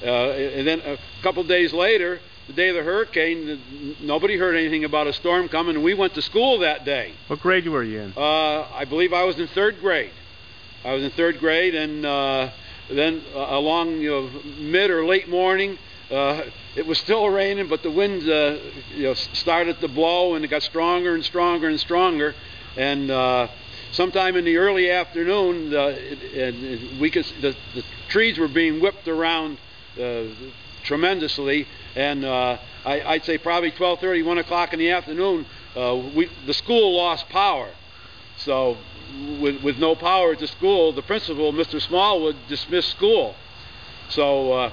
And then a couple days later, the day of the hurricane, nobody heard anything about a storm coming, and we went to school that day. What grade were you in? I believe I was in 3rd grade. I was in 3rd grade, and then along mid or late morning, it was still raining, but the wind started to blow, and it got stronger and stronger and stronger. And sometime in the early afternoon, the trees were being whipped around tremendously, and I'd say probably 12:30, 1 o'clock in the afternoon, the school lost power. So with no power at the school, the principal, Mr. Smallwood, dismissed school. So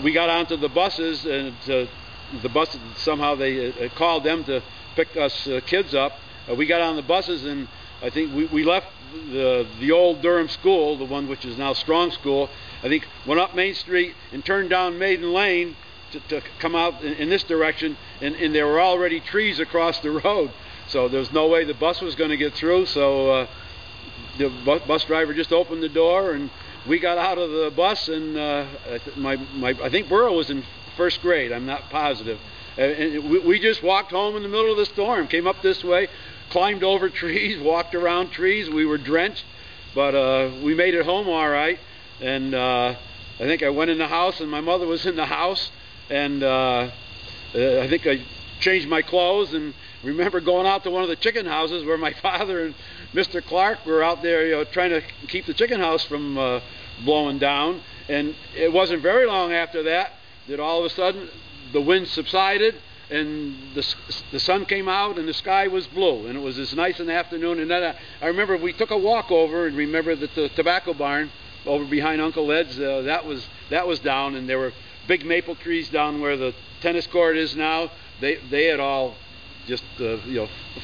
we got onto the buses, and the buses, somehow they called them to pick us kids up. We got on the buses, and I think we left the old Durham school, the one which is now Strong School. I think went up Main Street and turned down Maiden Lane to come out in this direction, and there were already trees across the road. So there was no way the bus was going to get through. So the bus driver just opened the door, and we got out of the bus, and I think Burrow was in 1st grade. I'm not positive. And we just walked home in the middle of the storm. Came up this way, climbed over trees, walked around trees. We were drenched, but we made it home all right. And I think I went in the house, and my mother was in the house, and I think I changed my clothes, and remember going out to one of the chicken houses where my father and Mr. Clark were out there, trying to keep the chicken house from blowing down. And it wasn't very long after that all of a sudden the wind subsided, and the sun came out, and the sky was blue, and it was as nice an afternoon. And then I remember we took a walk over, and remember that the tobacco barn over behind Uncle Ed's, that was down, and there were big maple trees down where the tennis court is now. They had all just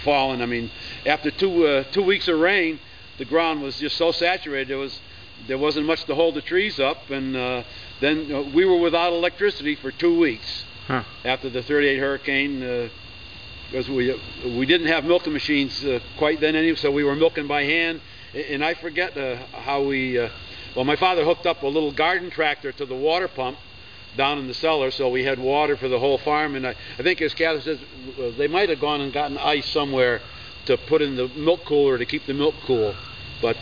fallen. I mean, after 2 weeks of rain, the ground was just so saturated there wasn't much to hold the trees up, and then we were without electricity for 2 weeks. Huh. After the 38 hurricane, because we didn't have milking machines quite then anyway, so we were milking by hand. And I forget how we. Well, my father hooked up a little garden tractor to the water pump down in the cellar, so we had water for the whole farm. And I think, as Catherine says, they might have gone and gotten ice somewhere to put in the milk cooler to keep the milk cool. But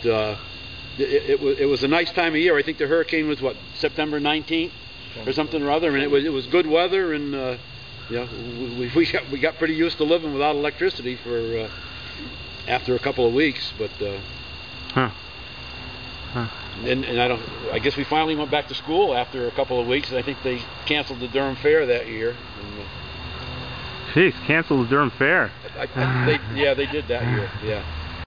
it was a nice time of year. I think the hurricane was September 19th or something or other, and it was good weather, and we got pretty used to living without electricity for after a couple of weeks. But and I guess we finally went back to school after a couple of weeks, and I think they canceled the Durham Fair that year. Jeez, canceled the Durham Fair. They did that year. Yeah.